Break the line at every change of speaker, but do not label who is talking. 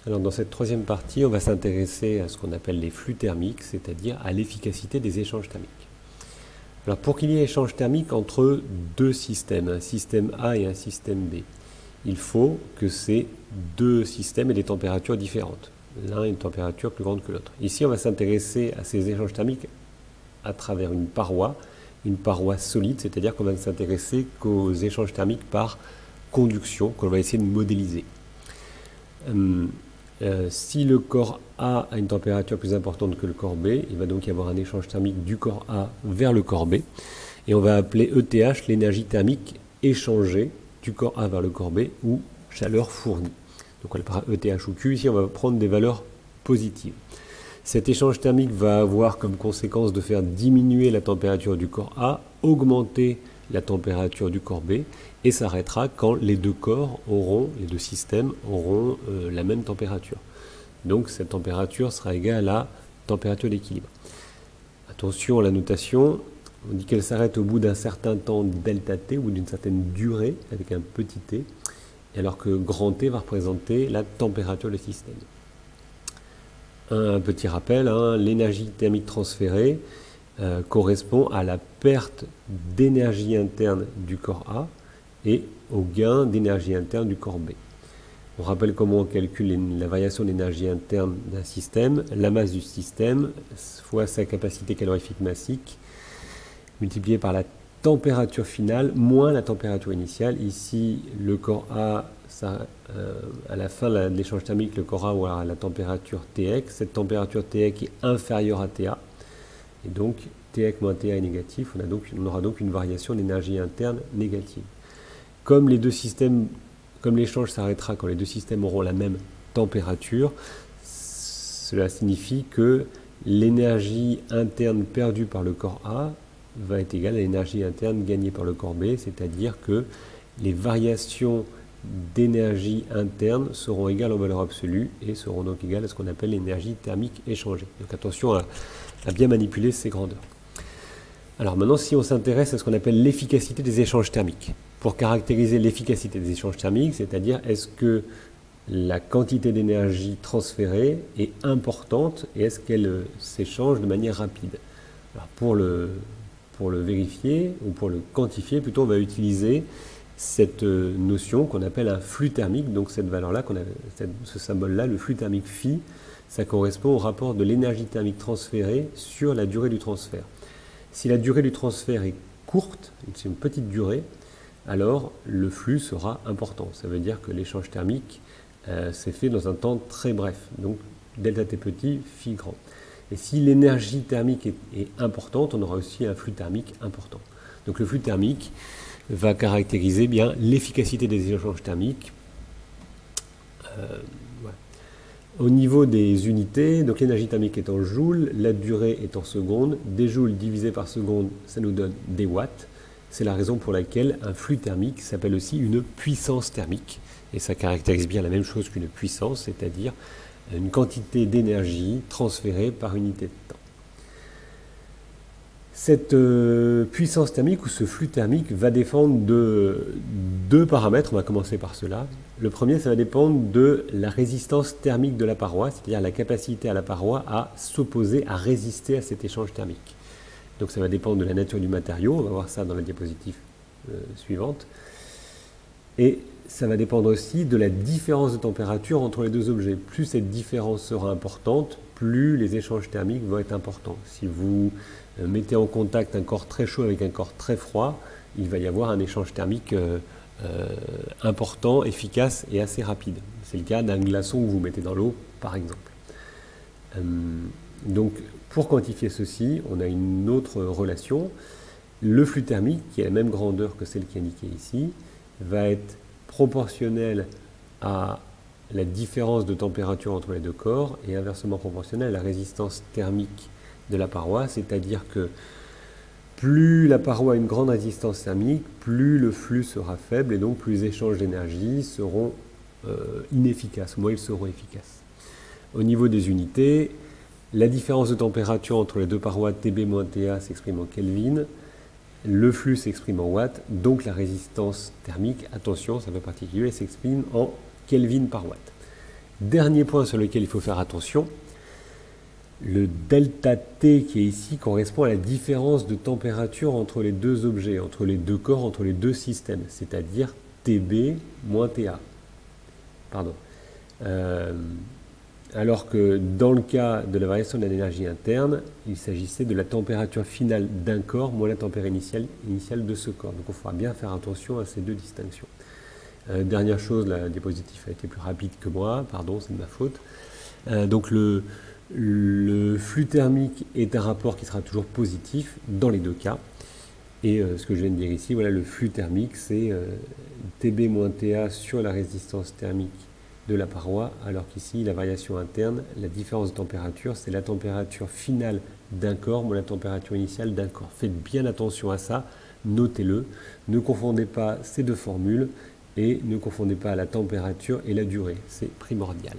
Alors dans cette troisième partie, on va s'intéresser à ce qu'on appelle les flux thermiques, c'est-à-dire à l'efficacité des échanges thermiques. Alors pour qu'il y ait échange thermique entre deux systèmes, un système A et un système B, il faut que ces deux systèmes aient des températures différentes. L'un a une température plus grande que l'autre. Ici, on va s'intéresser à ces échanges thermiques à travers une paroi solide, c'est-à-dire qu'on va s'intéresser qu'aux échanges thermiques par conduction, qu'on va essayer de modéliser. Si le corps A a une température plus importante que le corps B, il va donc y avoir un échange thermique du corps A vers le corps B. Et on va appeler ETH l'énergie thermique échangée du corps A vers le corps B ou chaleur fournie. Donc on l'appellera ETH ou Q. Ici, on va prendre des valeurs positives. Cet échange thermique va avoir comme conséquence de faire diminuer la température du corps A, augmenter la température du corps B, et s'arrêtera quand les deux systèmes auront la même température. Donc cette température sera égale à la température d'équilibre. Attention à la notation, on dit qu'elle s'arrête au bout d'un certain temps delta T ou d'une certaine durée avec un petit t, alors que grand T va représenter la température du système. Un petit rappel, l'énergie thermique transférée correspond à la perte d'énergie interne du corps A et au gain d'énergie interne du corps B. On rappelle comment on calcule la variation d'énergie interne d'un système, la masse du système fois sa capacité calorifique massique multipliée par la température finale moins la température initiale. Ici, le corps A, à la fin de l'échange thermique, le corps A aura la température Tx. Cette température Tx est inférieure à Ta. Et donc, Tx moins Ta est négatif. On aura donc une variation d'énergie interne négative. Comme l'échange s'arrêtera quand les deux systèmes auront la même température, cela signifie que l'énergie interne perdue par le corps A va être égale à l'énergie interne gagnée par le corps B, c'est-à-dire que les variations d'énergie interne seront égales en valeur absolue et seront donc égales à ce qu'on appelle l'énergie thermique échangée. Donc attention à bien manipuler ces grandeurs. Alors maintenant, si on s'intéresse à ce qu'on appelle l'efficacité des échanges thermiques, pour caractériser l'efficacité des échanges thermiques, c'est-à-dire est-ce que la quantité d'énergie transférée est importante et est-ce qu'elle s'échange de manière rapide. Alors pour le vérifier, ou pour le quantifier, plutôt on va utiliser cette notion qu'on appelle un flux thermique, donc cette valeur-là, ce symbole-là, le flux thermique phi, ça correspond au rapport de l'énergie thermique transférée sur la durée du transfert. Si la durée du transfert est courte, c'est une petite durée, alors le flux sera important. Ça veut dire que l'échange thermique s'est fait dans un temps très bref, donc delta T petit, phi grand. Et si l'énergie thermique est importante, on aura aussi un flux thermique important. Donc le flux thermique va caractériser bien l'efficacité des échanges thermiques. Voilà. Au niveau des unités, donc l'énergie thermique est en joules, la durée est en secondes, des joules divisé par seconde, ça nous donne des watts. C'est la raison pour laquelle un flux thermique s'appelle aussi une puissance thermique. Et ça caractérise bien la même chose qu'une puissance, c'est-à-dire une quantité d'énergie transférée par unité de temps. Cette puissance thermique ou ce flux thermique va dépendre de deux paramètres, on va commencer par cela. Le premier, ça va dépendre de la résistance thermique de la paroi, c'est-à-dire la capacité à la paroi à s'opposer, à résister à cet échange thermique. Donc ça va dépendre de la nature du matériau, on va voir ça dans la diapositive suivante. Et ça va dépendre aussi de la différence de température entre les deux objets. Plus cette différence sera importante, plus les échanges thermiques vont être importants. Si vous mettez en contact un corps très chaud avec un corps très froid, il va y avoir un échange thermique important, efficace et assez rapide. C'est le cas d'un glaçon que vous mettez dans l'eau, par exemple. Donc, pour quantifier ceci, on a une autre relation. Le flux thermique, qui a la même grandeur que celle qui est indiquée ici, va être proportionnel à la différence de température entre les deux corps et inversement proportionnel à la résistance thermique de la paroi, c'est-à-dire que plus la paroi a une grande résistance thermique, plus le flux sera faible et donc plus les échanges d'énergie seront inefficaces, moins ils seront efficaces. Au niveau des unités, la différence de température entre les deux parois Tb moins Ta s'exprime en Kelvin, le flux s'exprime en watts, donc la résistance thermique, attention, ça fait particulier, s'exprime en Kelvin par watt. Dernier point sur lequel il faut faire attention, le delta T qui est ici correspond à la différence de température entre les deux objets, entre les deux corps, entre les deux systèmes, c'est-à-dire TB moins TA. Pardon. Alors que dans le cas de la variation de l'énergie interne, il s'agissait de la température finale d'un corps moins la température initiale de ce corps. Donc il faudra bien faire attention à ces deux distinctions. Dernière chose, la diapositive a été plus rapide que moi, pardon, c'est de ma faute. Donc le flux thermique est un rapport qui sera toujours positif dans les deux cas. Et ce que je viens de dire ici, voilà, le flux thermique, c'est TB moins TA sur la résistance thermique de la paroi, alors qu'ici, la variation interne, la différence de température, c'est la température finale d'un corps moins la température initiale d'un corps. Faites bien attention à ça, notez-le. Ne confondez pas ces deux formules et ne confondez pas la température et la durée. C'est primordial.